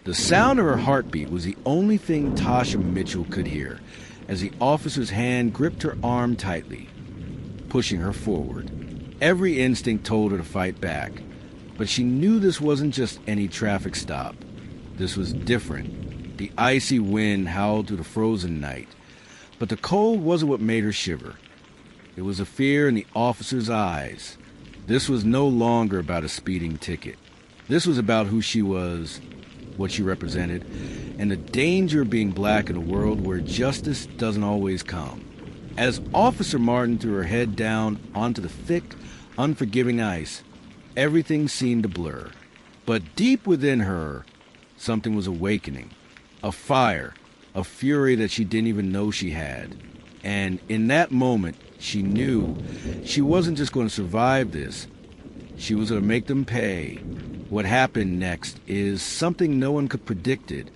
The sound of her heartbeat was the only thing Tasha Mitchell could hear as the officer's hand gripped her arm tightly, pushing her forward. Every instinct told her to fight back, but she knew this wasn't just any traffic stop. This was different. The icy wind howled through the frozen night, but the cold wasn't what made her shiver. It was a fear in the officer's eyes. This was no longer about a speeding ticket. This was about who she was, what she represented, and the danger of being black in a world where justice doesn't always come. As Officer Martin threw her head down onto the thick, unforgiving ice, everything seemed to blur. But deep within her, something was awakening. A fire, a fury that she didn't even know she had. And in that moment, she knew she wasn't just going to survive this. She was going to make them pay. What happened next is something no one could predict it.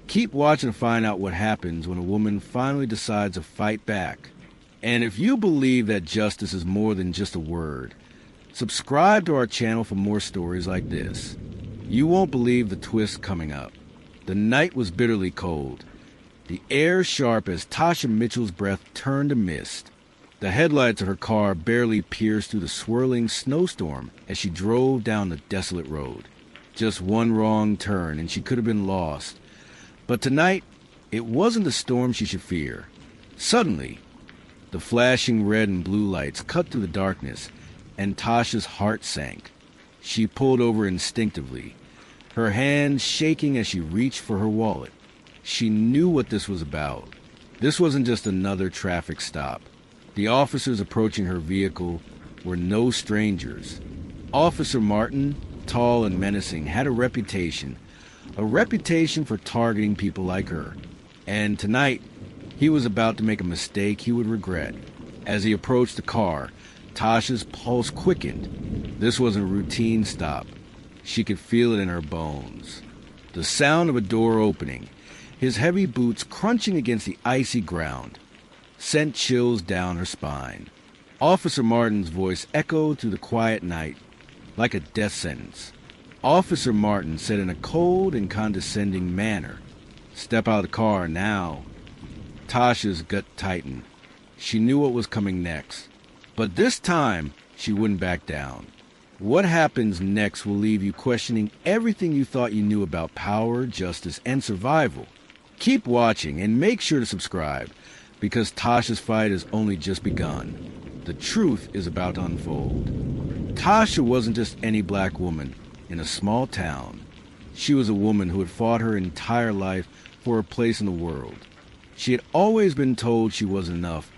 Keep watching to find out what happens when a woman finally decides to fight back. And if you believe that justice is more than just a word, subscribe to our channel for more stories like this. You won't believe the twist coming up. The night was bitterly cold. The air sharp as Tasha Mitchell's breath turned to mist. The headlights of her car barely pierced through the swirling snowstorm as she drove down the desolate road. Just one wrong turn and she could have been lost. But tonight, it wasn't the storm she should fear. Suddenly, the flashing red and blue lights cut through the darkness, and Tasha's heart sank. She pulled over instinctively, her hand shaking as she reached for her wallet. She knew what this was about. This wasn't just another traffic stop. The officers approaching her vehicle were no strangers. Officer Martin, tall and menacing, had a reputation for targeting people like her. And tonight, he was about to make a mistake he would regret. As he approached the car, Tasha's pulse quickened. This wasn't a routine stop. She could feel it in her bones. The sound of a door opening, his heavy boots crunching against the icy ground, sent chills down her spine. Officer Martin's voice echoed through the quiet night like a death sentence. Officer Martin said in a cold and condescending manner, "Step out of the car now." Tasha's gut tightened. She knew what was coming next. But this time, she wouldn't back down. What happens next will leave you questioning everything you thought you knew about power, justice, and survival. Keep watching and make sure to subscribe, because Tasha's fight has only just begun. The truth is about to unfold. Tasha wasn't just any black woman in a small town. She was a woman who had fought her entire life for a place in the world. She had always been told she wasn't enough,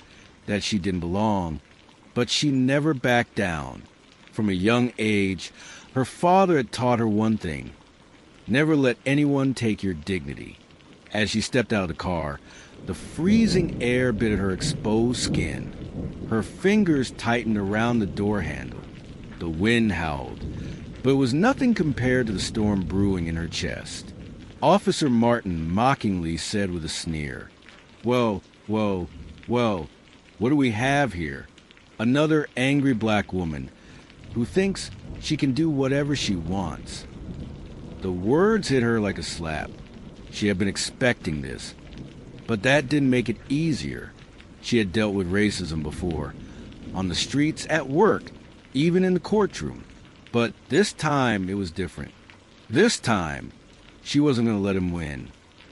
that she didn't belong, but she never backed down. From a young age, her father had taught her one thing: never let anyone take your dignity. As she stepped out of the car, the freezing air bit at her exposed skin. Her fingers tightened around the door handle. The wind howled, but it was nothing compared to the storm brewing in her chest. Officer Martin mockingly said with a sneer, Well, what do we have here? Another angry black woman who thinks she can do whatever she wants." The words hit her like a slap. She had been expecting this, but that didn't make it easier. She had dealt with racism before, on the streets, at work, even in the courtroom. But this time it was different. This time, she wasn't going to let him win.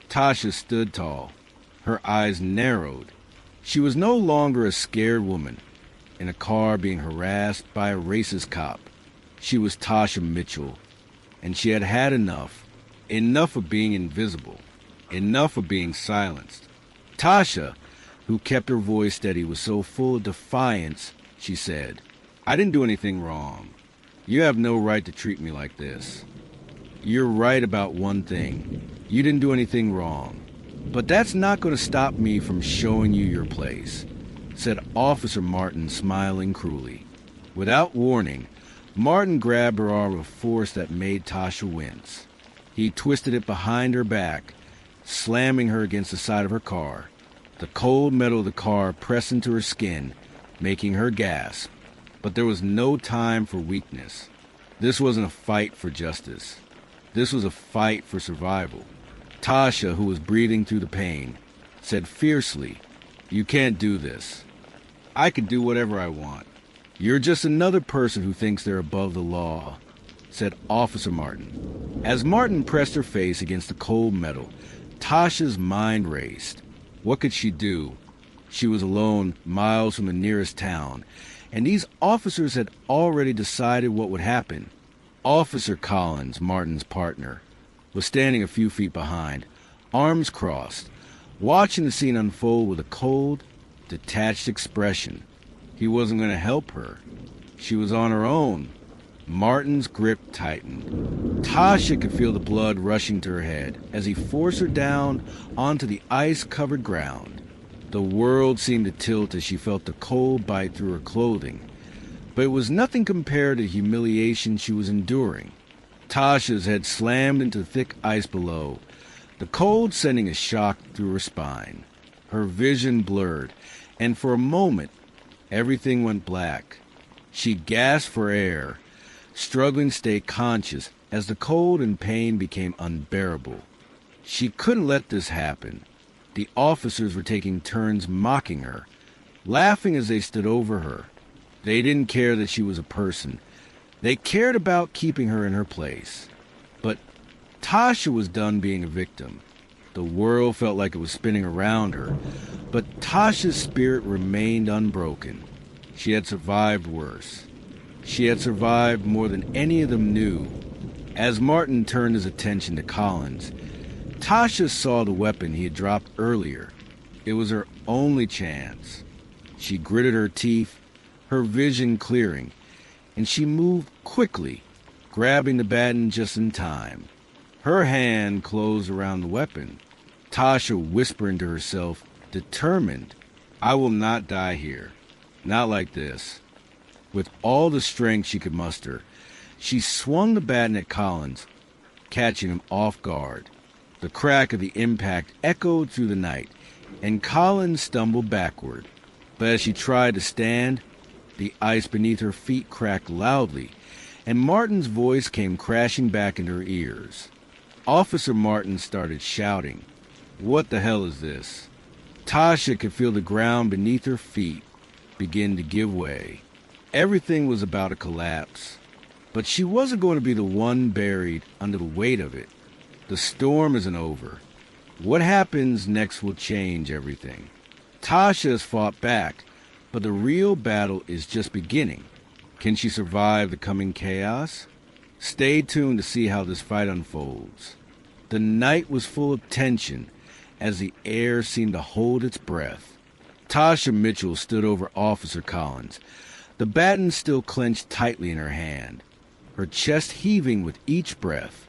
Tasha stood tall. Her eyes narrowed. She was no longer a scared woman in a car being harassed by a racist cop. She was Tasha Mitchell, and she had had enough. Enough of being invisible. Enough of being silenced. Tasha, who kept her voice steady, was so full of defiance, she said, "I didn't do anything wrong. You have no right to treat me like this. You're right about one thing. You didn't do anything wrong. But that's not going to stop me from showing you your place," said Officer Martin, smiling cruelly. Without warning, Martin grabbed her arm with a force that made Tasha wince. He twisted it behind her back, slamming her against the side of her car. The cold metal of the car pressed into her skin, making her gasp. But there was no time for weakness. This wasn't a fight for justice. This was a fight for survival. Tasha, who was breathing through the pain, said fiercely, "You can't do this. I can do whatever I want. You're just another person who thinks they're above the law," said Officer Martin. As Martin pressed her face against the cold metal, Tasha's mind raced. What could she do? She was alone, miles from the nearest town, and these officers had already decided what would happen. Officer Collins, Martin's partner, was standing a few feet behind, arms crossed, watching the scene unfold with a cold, detached expression. He wasn't going to help her. She was on her own. Martin's grip tightened. Tasha could feel the blood rushing to her head as he forced her down onto the ice-covered ground. The world seemed to tilt as she felt the cold bite through her clothing, but it was nothing compared to the humiliation she was enduring. Tasha's head slammed into the thick ice below, the cold sending a shock through her spine. Her vision blurred, and for a moment, everything went black. She gasped for air, struggling to stay conscious as the cold and pain became unbearable. She couldn't let this happen. The officers were taking turns mocking her, laughing as they stood over her. They didn't care that she was a person. They cared about keeping her in her place. But Tasha was done being a victim. The world felt like it was spinning around her, but Tasha's spirit remained unbroken. She had survived worse. She had survived more than any of them knew. As Martin turned his attention to Collins, Tasha saw the weapon he had dropped earlier. It was her only chance. She gritted her teeth, her vision clearing, and she moved quickly, grabbing the baton just in time. Her hand closed around the weapon. Tasha whispering to herself, determined, "I will not die here. Not like this." With all the strength she could muster, she swung the baton at Collins, catching him off guard. The crack of the impact echoed through the night, and Collins stumbled backward. But as she tried to stand, the ice beneath her feet cracked loudly, and Martin's voice came crashing back into her ears. Officer Martin started shouting, "What the hell is this?" Tasha could feel the ground beneath her feet begin to give way. Everything was about to collapse, but she wasn't going to be the one buried under the weight of it. The storm isn't over. What happens next will change everything. Tasha has fought back, but the real battle is just beginning. Can she survive the coming chaos? Stay tuned to see how this fight unfolds. The night was full of tension as the air seemed to hold its breath. Tasha Mitchell stood over Officer Collins, the baton still clenched tightly in her hand, her chest heaving with each breath.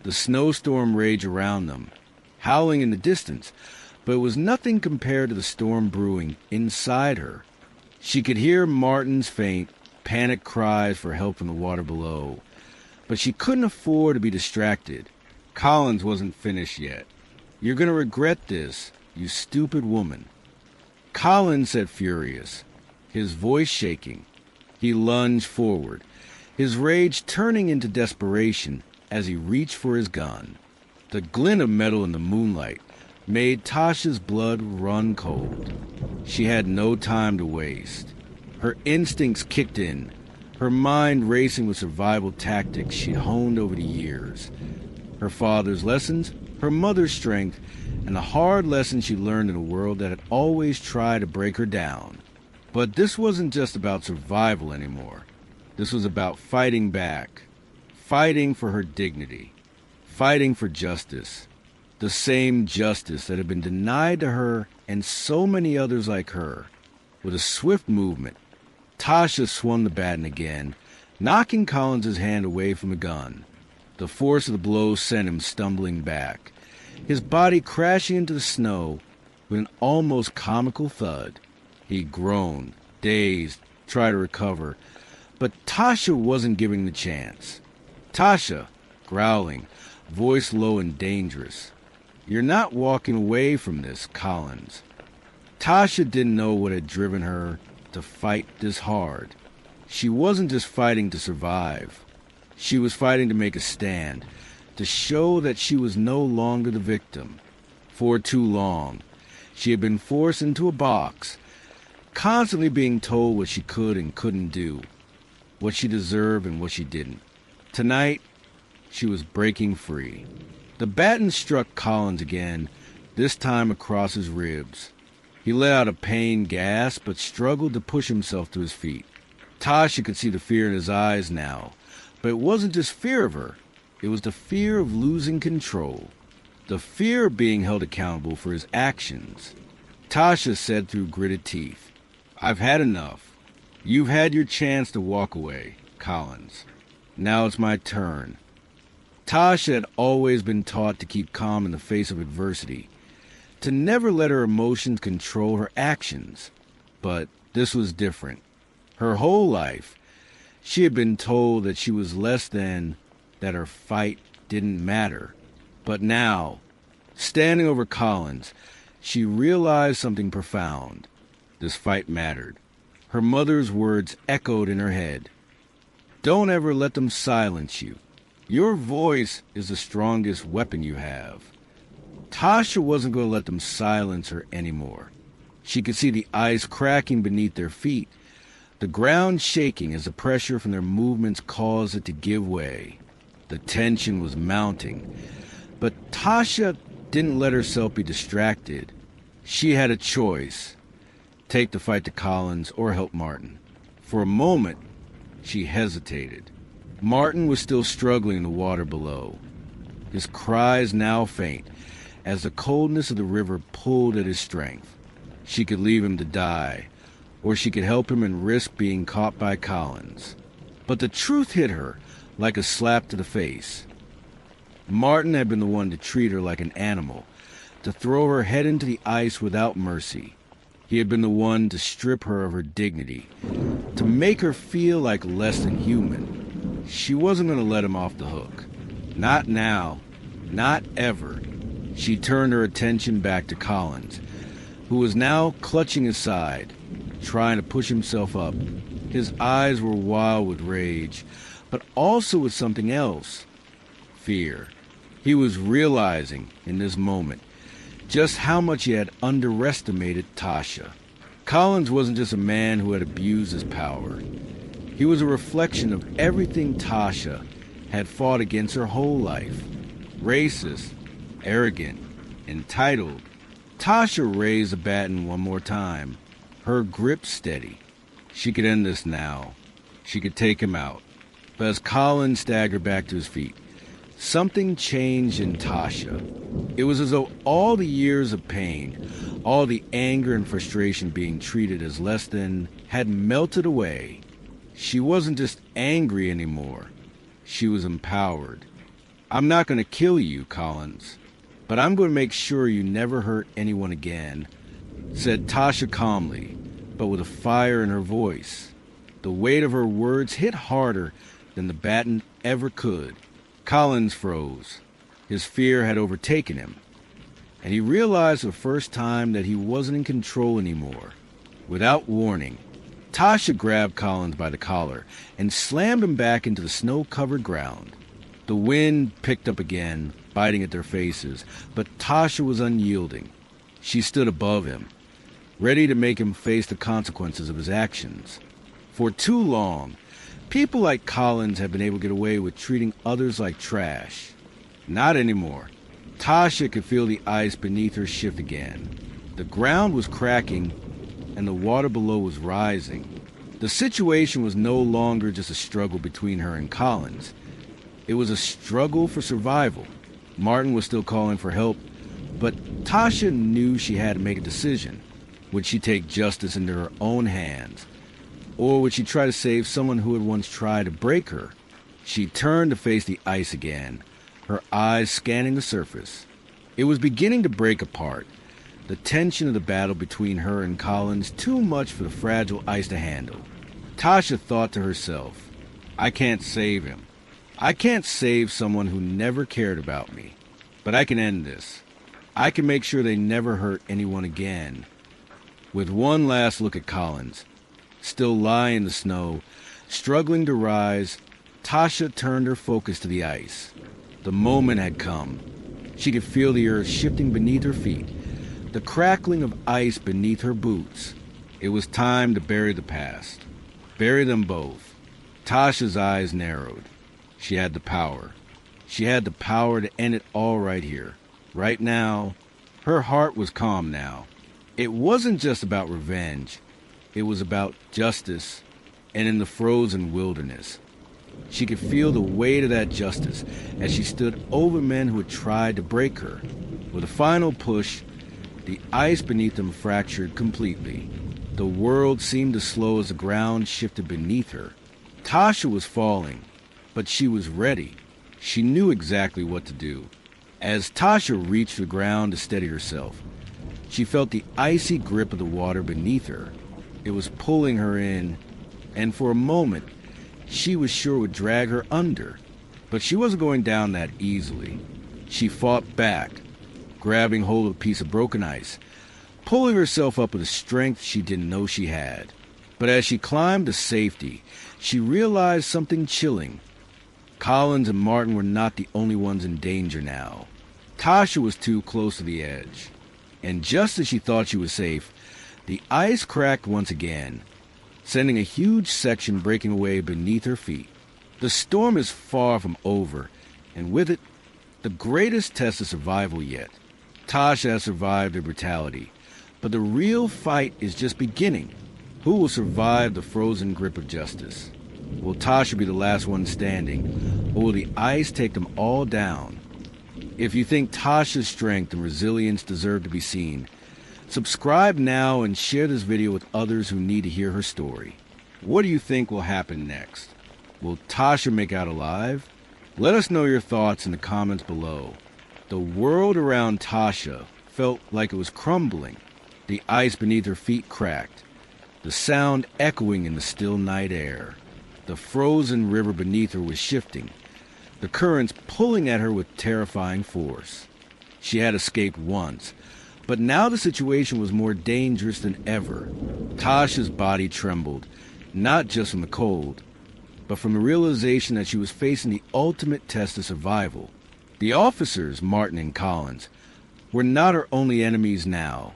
The snowstorm raged around them, howling in the distance, but it was nothing compared to the storm brewing inside her. She could hear Martin's faint, panicked cries for help from the water below, but she couldn't afford to be distracted. Collins wasn't finished yet. "You're going to regret this, you stupid woman," Collins said, furious, his voice shaking. He lunged forward, his rage turning into desperation as he reached for his gun. The glint of metal in the moonlight made Tasha's blood run cold. She had no time to waste. Her instincts kicked in, her mind racing with survival tactics she'd honed over the years. Her father's lessons, her mother's strength, and the hard lessons she learned in a world that had always tried to break her down. But this wasn't just about survival anymore. This was about fighting back, fighting for her dignity, fighting for justice. The same justice that had been denied to her and so many others like her. With a swift movement, Tasha swung the baton again, knocking Collins' hand away from the gun. The force of the blow sent him stumbling back, his body crashing into the snow with an almost comical thud. He groaned, dazed, tried to recover, but Tasha wasn't giving the chance. "Tasha," growling, voice low and dangerous. "You're not walking away from this, Collins." Tasha didn't know what had driven her to fight this hard. She wasn't just fighting to survive. She was fighting to make a stand, to show that she was no longer the victim. For too long, she had been forced into a box, constantly being told what she could and couldn't do, what she deserved and what she didn't. Tonight, she was breaking free. The baton struck Collins again, this time across his ribs. He let out a pained gasp, but struggled to push himself to his feet. Tasha could see the fear in his eyes now, but it wasn't just fear of her. It was the fear of losing control, the fear of being held accountable for his actions. Tasha said through gritted teeth, "I've had enough. You've had your chance to walk away, Collins. Now it's my turn." Tasha had always been taught to keep calm in the face of adversity, to never let her emotions control her actions. But this was different. Her whole life, she had been told that she was less than, that her fight didn't matter. But now, standing over Collins, she realized something profound. This fight mattered. Her mother's words echoed in her head. "Don't ever let them silence you. Your voice is the strongest weapon you have." Tasha wasn't going to let them silence her anymore. She could see the ice cracking beneath their feet, the ground shaking as the pressure from their movements caused it to give way. The tension was mounting, but Tasha didn't let herself be distracted. She had a choice: take the fight to Collins or help Martin. For a moment, she hesitated. Martin was still struggling in the water below, his cries now faint, as the coldness of the river pulled at his strength. She could leave him to die, or she could help him and risk being caught by Collins. But the truth hit her like a slap to the face. Martin had been the one to treat her like an animal, to throw her head into the ice without mercy. He had been the one to strip her of her dignity, to make her feel like less than human. She wasn't going to let him off the hook. Not now. Not ever. She turned her attention back to Collins, who was now clutching his side, trying to push himself up. His eyes were wild with rage, but also with something else: fear. He was realizing, in this moment, just how much he had underestimated Tasha. Collins wasn't just a man who had abused his power. He was a reflection of everything Tasha had fought against her whole life. Racist, arrogant, entitled. Tasha raised the baton one more time, her grip steady. She could end this now. She could take him out. But as Collins staggered back to his feet, something changed in Tasha. It was as though all the years of pain, all the anger and frustration being treated as less than, had melted away. She wasn't just angry anymore. She was empowered. "I'm not going to kill you, Collins, but I'm going to make sure you never hurt anyone again," said Tasha calmly, but with a fire in her voice. The weight of her words hit harder than the baton ever could. Collins froze. His fear had overtaken him, and he realized for the first time that he wasn't in control anymore. Without warning, Tasha grabbed Collins by the collar and slammed him back into the snow-covered ground. The wind picked up again, biting at their faces, but Tasha was unyielding. She stood above him, ready to make him face the consequences of his actions. For too long, people like Collins have been able to get away with treating others like trash. Not anymore. Tasha could feel the ice beneath her shift again. The ground was cracking, and the water below was rising. The situation was no longer just a struggle between her and Collins. It was a struggle for survival. Martin was still calling for help, but Tasha knew she had to make a decision. Would she take justice into her own hands? Or would she try to save someone who had once tried to break her? She turned to face the ice again, her eyes scanning the surface. It was beginning to break apart, the tension of the battle between her and Collins too much for the fragile ice to handle. Tasha thought to herself, "I can't save him. I can't save someone who never cared about me. But I can end this. I can make sure they never hurt anyone again." With one last look at Collins, still lying in the snow, struggling to rise, Tasha turned her focus to the ice. The moment had come. She could feel the earth shifting beneath her feet, the crackling of ice beneath her boots. It was time to bury the past. Bury them both. Tasha's eyes narrowed. She had the power. She had the power to end it all right here, right now. Her heart was calm now. It wasn't just about revenge. It was about justice, and in the frozen wilderness. She could feel the weight of that justice as she stood over men who had tried to break her. With a final push, the ice beneath them fractured completely. The world seemed to slow as the ground shifted beneath her. Tasha was falling, but she was ready. She knew exactly what to do. As Tasha reached the ground to steady herself, she felt the icy grip of the water beneath her. It was pulling her in, and for a moment, she was sure it would drag her under. But she wasn't going down that easily. She fought back, grabbing hold of a piece of broken ice, pulling herself up with a strength she didn't know she had. But as she climbed to safety, she realized something chilling. Collins and Martin were not the only ones in danger now. Tasha was too close to the edge. And just as she thought she was safe, the ice cracked once again, sending a huge section breaking away beneath her feet. The storm is far from over, and with it, the greatest test of survival yet. Tasha has survived the brutality, but the real fight is just beginning. Who will survive the frozen grip of justice? Will Tasha be the last one standing, or will the ice take them all down? If you think Tasha's strength and resilience deserve to be seen, subscribe now and share this video with others who need to hear her story. What do you think will happen next? Will Tasha make out alive? Let us know your thoughts in the comments below. The world around Tasha felt like it was crumbling. The ice beneath her feet cracked, the sound echoing in the still night air. The frozen river beneath her was shifting, the currents pulling at her with terrifying force. She had escaped once, but now the situation was more dangerous than ever. Tasha's body trembled, not just from the cold, but from the realization that she was facing the ultimate test of survival. The officers, Martin and Collins, were not her only enemies now.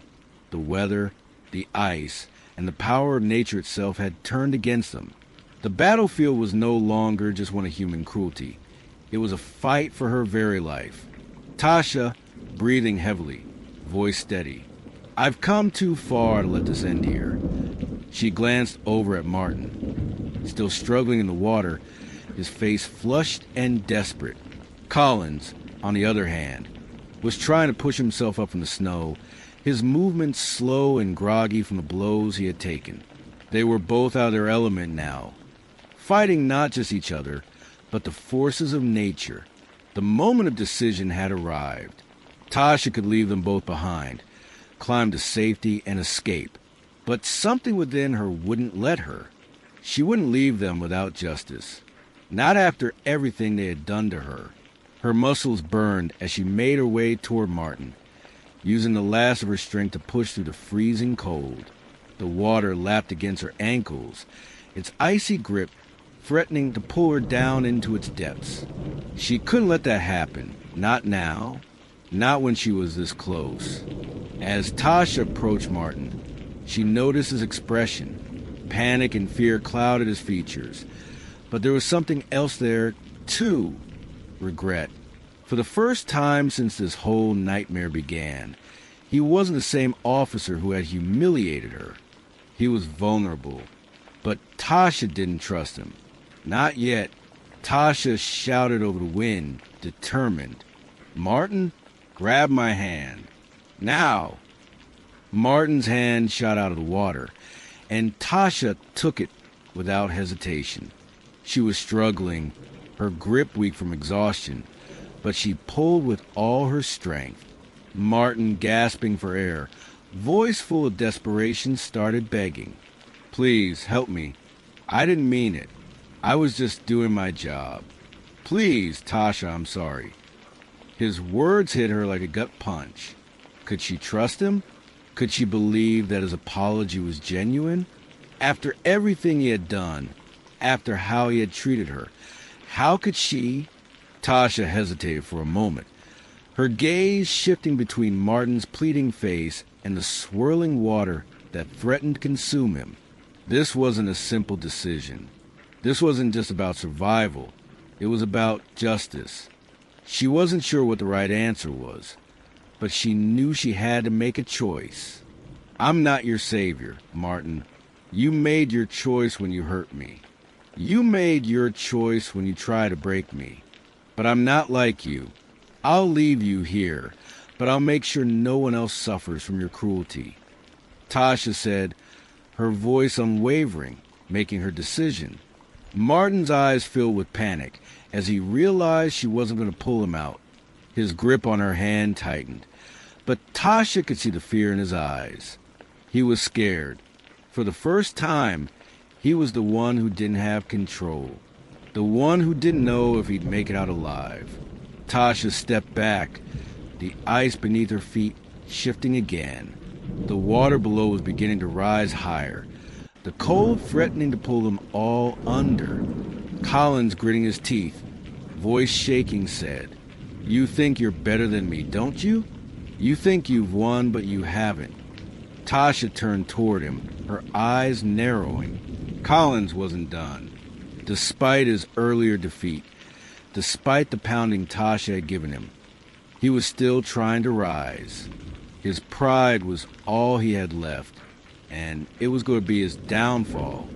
The weather, the ice, and the power of nature itself had turned against them. The battlefield was no longer just one of human cruelty. It was a fight for her very life. Tasha, breathing heavily, voice steady. I've come too far to let this end here. She glanced over at Martin, still struggling in the water, his face flushed and desperate. Collins, on the other hand, was trying to push himself up from the snow, his movements slow and groggy from the blows he had taken. They were both out of their element now, fighting not just each other, but the forces of nature. The moment of decision had arrived. Tasha could leave them both behind, climb to safety and escape. But something within her wouldn't let her. She wouldn't leave them without justice. Not after everything they had done to her. Her muscles burned as she made her way toward Martin, using the last of her strength to push through the freezing cold. The water lapped against her ankles, its icy grip threatening to pull her down into its depths. She couldn't let that happen. Not now. Not when she was this close. As Tasha approached Martin, she noticed his expression. Panic and fear clouded his features. But there was something else there, too. Regret. For the first time since this whole nightmare began, he wasn't the same officer who had humiliated her. He was vulnerable. But Tasha didn't trust him. Not yet. Tasha shouted over the wind, determined. Martin, grab my hand. Now! Martin's hand shot out of the water, and Tasha took it without hesitation. She was struggling, her grip weak from exhaustion, but she pulled with all her strength. Martin, gasping for air, voice full of desperation, started begging. Please, help me. I didn't mean it. I was just doing my job. Please, Tasha, I'm sorry. His words hit her like a gut punch. Could she trust him? Could she believe that his apology was genuine? After everything he had done, after how he had treated her, how could she, Tasha hesitated for a moment, her gaze shifting between Martin's pleading face and the swirling water that threatened to consume him. This wasn't a simple decision. This wasn't just about survival. It was about justice. She wasn't sure what the right answer was, but she knew she had to make a choice. I'm not your savior, Martin. You made your choice when you hurt me. You made your choice when you tried to break me. But I'm not like you. I'll leave you here, but I'll make sure no one else suffers from your cruelty. Tasha said, her voice unwavering, making her decision. Martin's eyes filled with panic as he realized she wasn't going to pull him out. His grip on her hand tightened, but Tasha could see the fear in his eyes. He was scared. For the first time, he was the one who didn't have control, the one who didn't know if he'd make it out alive. Tasha stepped back, the ice beneath her feet shifting again. The water below was beginning to rise higher, the cold threatening to pull them all under. Collins, gritting his teeth, voice shaking, said, "You think you're better than me, don't you? You think you've won, but you haven't." Tasha turned toward him, her eyes narrowing. Collins wasn't done. Despite his earlier defeat, despite the pounding Tasha had given him, he was still trying to rise. His pride was all he had left, and it was going to be his downfall.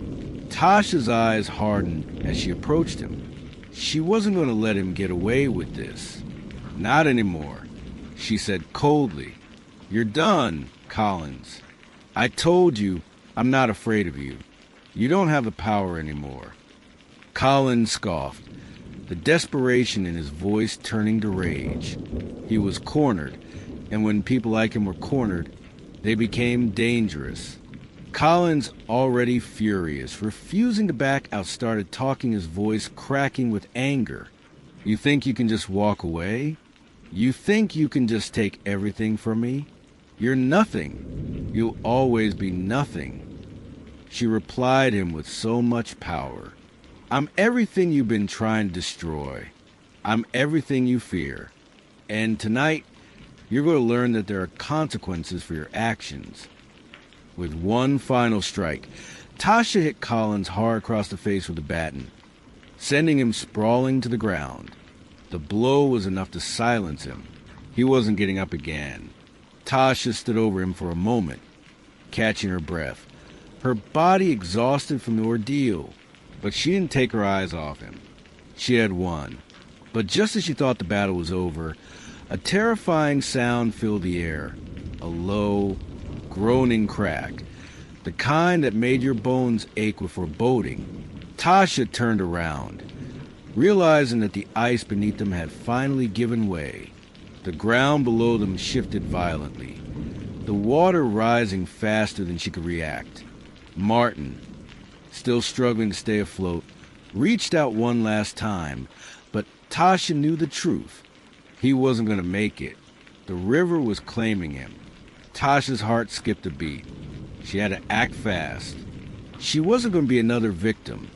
Tasha's eyes hardened as she approached him. She wasn't going to let him get away with this. Not anymore, she said coldly. "You're done, Collins. I told you I'm not afraid of you. You don't have the power anymore." Collins scoffed, the desperation in his voice turning to rage. He was cornered, and when people like him were cornered, they became dangerous. Collins, already furious, refusing to back out, started talking, his voice cracking with anger. "You think you can just walk away? You think you can just take everything from me? You're nothing. You'll always be nothing." She replied him with so much power. "I'm everything you've been trying to destroy. I'm everything you fear. And tonight, you're going to learn that there are consequences for your actions." With one final strike, Tasha hit Collins hard across the face with a baton, sending him sprawling to the ground. The blow was enough to silence him. He wasn't getting up again. Tasha stood over him for a moment, catching her breath, her body exhausted from the ordeal. But she didn't take her eyes off him. She had won. But just as she thought the battle was over, a terrifying sound filled the air. A low, groaning crack, the kind that made your bones ache with foreboding. Tasha turned around, realizing that the ice beneath them had finally given way. The ground below them shifted violently, the water rising faster than she could react. Martin, still struggling to stay afloat, reached out one last time, but Tasha knew the truth. He wasn't going to make it. The river was claiming him. Tasha's heart skipped a beat. She had to act fast. She wasn't going to be another victim,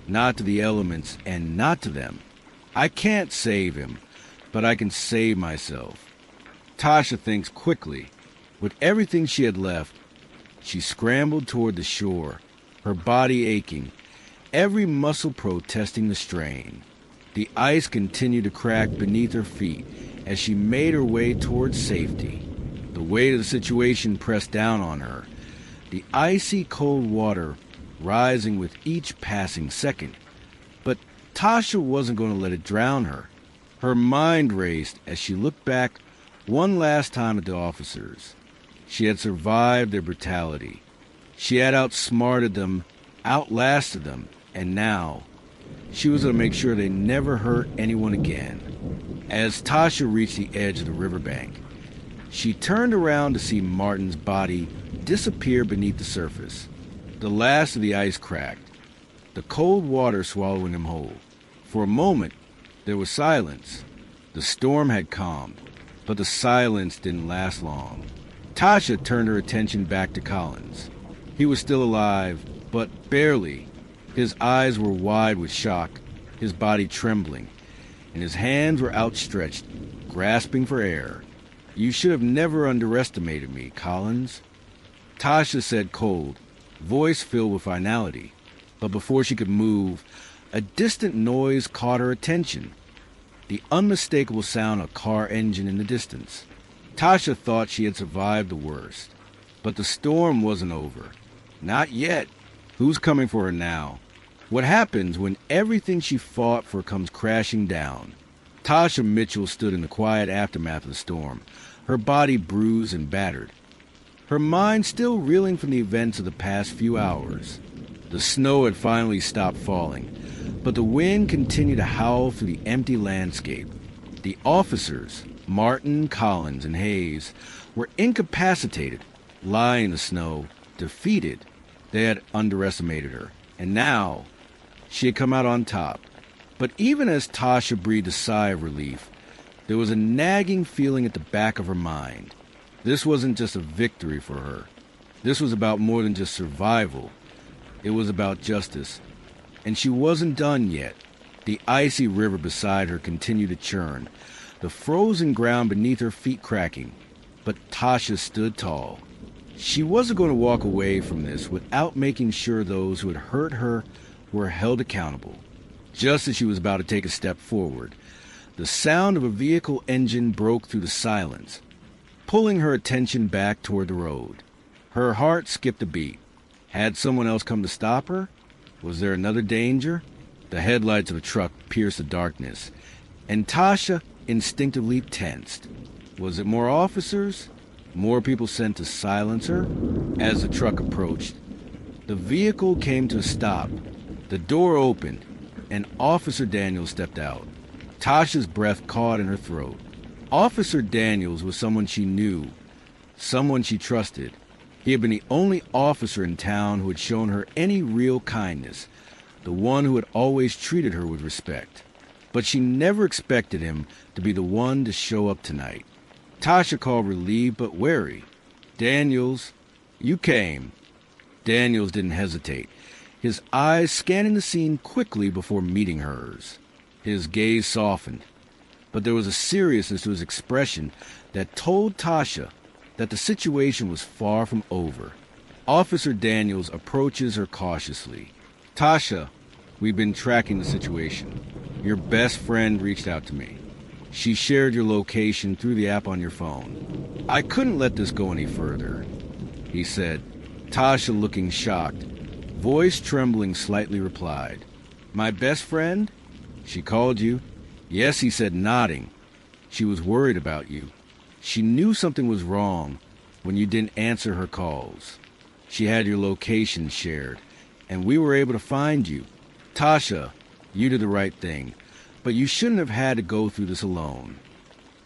not to the elements and not to them. I can't save him, but I can save myself. Tasha thinks quickly. With everything she had left, she scrambled toward the shore, her body aching, every muscle protesting the strain. The ice continued to crack beneath her feet as she made her way towards safety. The weight of the situation pressed down on her, the icy cold water rising with each passing second. But Tasha wasn't going to let it drown her. Her mind raced as she looked back one last time at the officers. She had survived their brutality. She had outsmarted them, outlasted them, and now she was going to make sure they never hurt anyone again. As Tasha reached the edge of the riverbank, she turned around to see Martin's body disappear beneath the surface. The last of the ice cracked, the cold water swallowing him whole. For a moment, there was silence. The storm had calmed, but the silence didn't last long. Tasha turned her attention back to Collins. He was still alive, but barely. His eyes were wide with shock, his body trembling. and his hands were outstretched, grasping for air. "You should have never underestimated me, Collins," Tasha said cold, voice filled with finality. But before she could move, a distant noise caught her attention. The unmistakable sound of a car engine in the distance. Tasha thought she had survived the worst. But the storm wasn't over. Not yet. Who's coming for her now? What happens when everything she fought for comes crashing down? Tasha Mitchell stood in the quiet aftermath of the storm, her body bruised and battered, her mind still reeling from the events of the past few hours. The snow had finally stopped falling, but the wind continued to howl through the empty landscape. The officers, Martin, Collins, and Hayes, were incapacitated, lying in the snow, defeated. They had underestimated her, and now she had come out on top. But even as Tasha breathed a sigh of relief, there was a nagging feeling at the back of her mind. This wasn't just a victory for her. This was about more than just survival. It was about justice. And she wasn't done yet. The icy river beside her continued to churn, the frozen ground beneath her feet cracking. But Tasha stood tall. She wasn't going to walk away from this without making sure those who had hurt her were held accountable. Just as she was about to take a step forward, the sound of a vehicle engine broke through the silence, pulling her attention back toward the road. Her heart skipped a beat. Had someone else come to stop her? Was there another danger? The headlights of a truck pierced the darkness, and Tasha instinctively tensed. Was it more officers? More people sent to silence her? As the truck approached, the vehicle came to a stop. The door opened, and Officer Daniels stepped out. Tasha's breath caught in her throat. Officer Daniels was someone she knew, someone she trusted. He had been the only officer in town who had shown her any real kindness, the one who had always treated her with respect. But she never expected him to be the one to show up tonight. Tasha called relieved but wary. "Daniels, you came." Daniels didn't hesitate, his eyes scanning the scene quickly before meeting hers. His gaze softened, but there was a seriousness to his expression that told Tasha that the situation was far from over. Officer Daniels approaches her cautiously. "Tasha, we've been tracking the situation. Your best friend reached out to me. She shared your location through the app on your phone. I couldn't let this go any further," he said. Tasha, looking shocked, voice trembling slightly, replied, "My best friend? She called you?" "Yes," he said, nodding. "She was worried about you. She knew something was wrong when you didn't answer her calls. She had your location shared, and we were able to find you. Tasha, you did the right thing, but you shouldn't have had to go through this alone."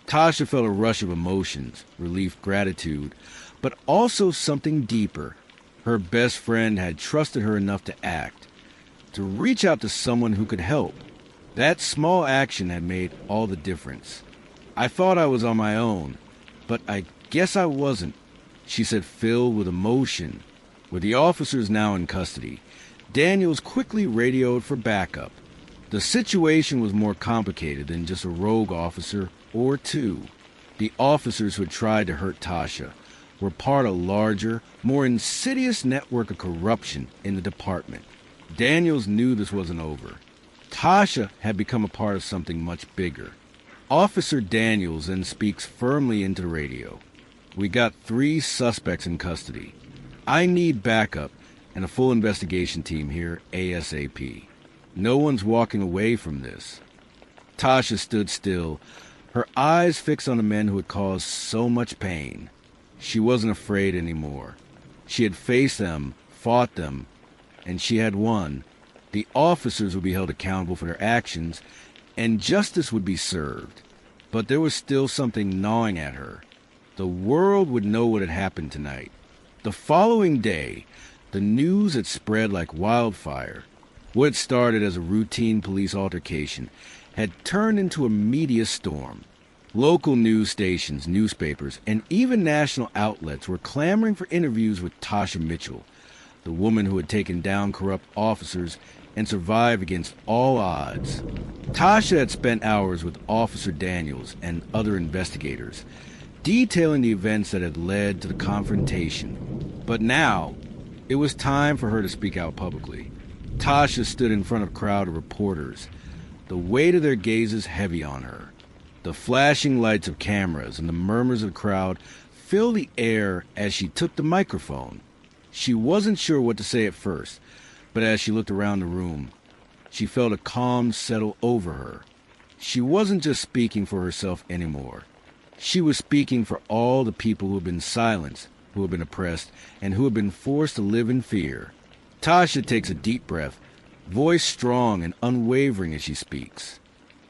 Tasha felt a rush of emotions, relief, gratitude, but also something deeper. Her best friend had trusted her enough to act, to reach out to someone who could help. That small action had made all the difference. "I thought I was on my own, but I guess I wasn't," she said, filled with emotion. With the officers now in custody, Daniels quickly radioed for backup. The situation was more complicated than just a rogue officer or two. The officers who had tried to hurt Tasha were part of a larger, more insidious network of corruption in the department. Daniels knew this wasn't over. Tasha had become a part of something much bigger. Officer Daniels then speaks firmly into the radio. "We got 3 suspects in custody. I need backup and a full investigation team here ASAP. No one's walking away from this." Tasha stood still, her eyes fixed on the men who had caused so much pain. She wasn't afraid anymore. She had faced them, fought them, and she had won. The officers would be held accountable for their actions, and justice would be served. But there was still something gnawing at her. The world would know what had happened tonight. The following day, the news had spread like wildfire. What started as a routine police altercation had turned into a media storm. Local news stations, newspapers, and even national outlets were clamoring for interviews with Tasha Mitchell, the woman who had taken down corrupt officers and survive against all odds. Tasha had spent hours with Officer Daniels and other investigators, detailing the events that had led to the confrontation. But now, it was time for her to speak out publicly. Tasha stood in front of a crowd of reporters, the weight of their gazes heavy on her. The flashing lights of cameras and the murmurs of the crowd filled the air as she took the microphone. She wasn't sure what to say at first, but as she looked around the room, she felt a calm settle over her. She wasn't just speaking for herself anymore. She was speaking for all the people who had been silenced, who had been oppressed, and who had been forced to live in fear. Tasha takes a deep breath, voice strong and unwavering as she speaks.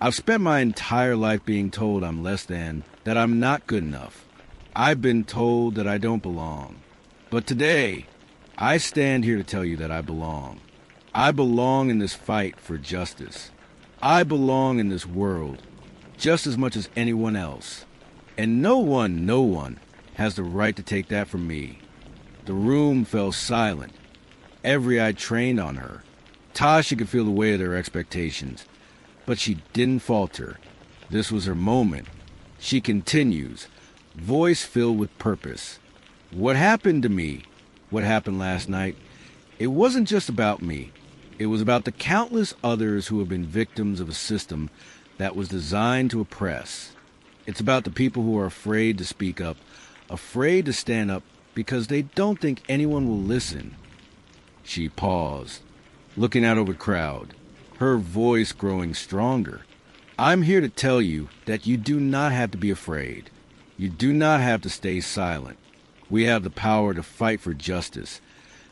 I've spent my entire life being told I'm less than, that I'm not good enough. I've been told that I don't belong. But today, I stand here to tell you that I belong. I belong in this fight for justice. I belong in this world just as much as anyone else. And no one has the right to take that from me. The room fell silent. Every eye trained on her. Tasha could feel the weight of their expectations, but she didn't falter. This was her moment. She continues, voice filled with purpose. What happened to me, what happened last night, it wasn't just about me. It was about the countless others who have been victims of a system that was designed to oppress. It's about the people who are afraid to speak up, afraid to stand up because they don't think anyone will listen. She paused, looking out over the crowd, her voice growing stronger. I'm here to tell you that you do not have to be afraid. You do not have to stay silent. We have the power to fight for justice,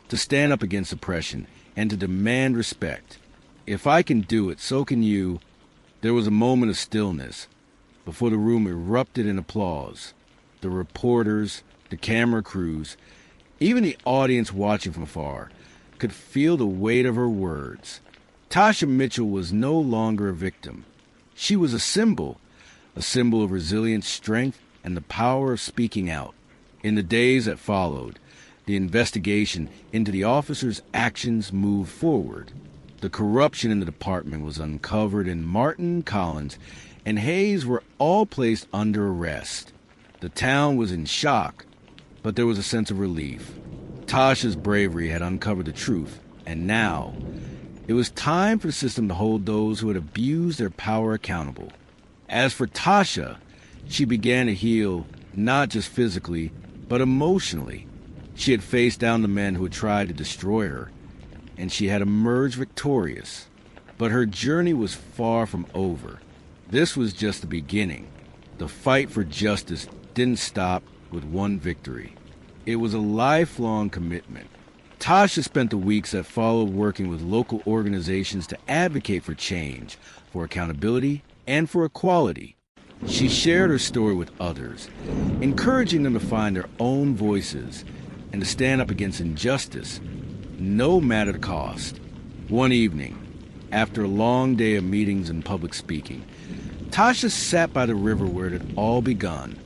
to stand up against oppression, and to demand respect. If I can do it, so can you. There was a moment of stillness before the room erupted in applause. The reporters, the camera crews, even the audience watching from afar could feel the weight of her words. Tasha Mitchell was no longer a victim. She was a symbol of resilient strength and the power of speaking out. In the days that followed, the investigation into the officers' actions moved forward. The corruption in the department was uncovered, and Martin, Collins, and Hayes were all placed under arrest. The town was in shock, but there was a sense of relief. Tasha's bravery had uncovered the truth, and now it was time for the system to hold those who had abused their power accountable. As for Tasha, she began to heal, not just physically, but emotionally. She had faced down the men who had tried to destroy her, and she had emerged victorious. But her journey was far from over. This was just the beginning. The fight for justice didn't stop with one victory. It was a lifelong commitment. Tasha spent the weeks that followed working with local organizations to advocate for change, for accountability, and for equality. She shared her story with others, encouraging them to find their own voices and to stand up against injustice, no matter the cost. One evening, after a long day of meetings and public speaking, Tasha sat by the river where it had all begun.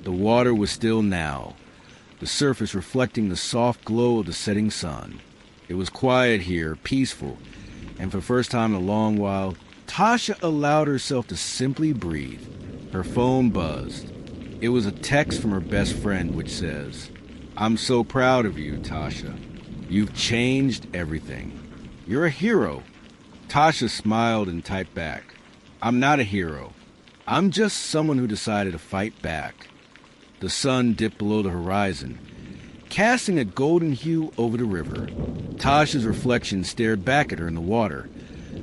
The water was still now, the surface reflecting the soft glow of the setting sun. It was quiet here, peaceful, and for the first time in a long while, Tasha allowed herself to simply breathe. Her phone buzzed. It was a text from her best friend which says, "I'm so proud of you, Tasha. You've changed everything. You're a hero." Tasha smiled and typed back, "I'm not a hero. I'm just someone who decided to fight back." The sun dipped below the horizon, casting a golden hue over the river. Tasha's reflection stared back at her in the water,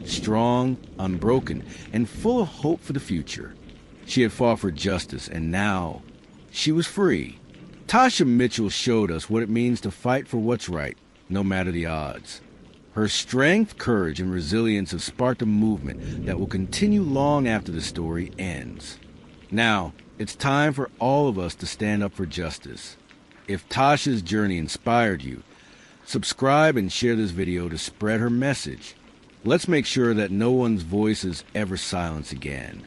strong, unbroken, and full of hope for the future. She had fought for justice, and now she was free. Tasha Mitchell showed us what it means to fight for what's right, no matter the odds. Her strength, courage, and resilience have sparked a movement that will continue long after the story ends. Now, it's time for all of us to stand up for justice. If Tasha's journey inspired you, subscribe and share this video to spread her message. Let's make sure that no one's voice is ever silenced again.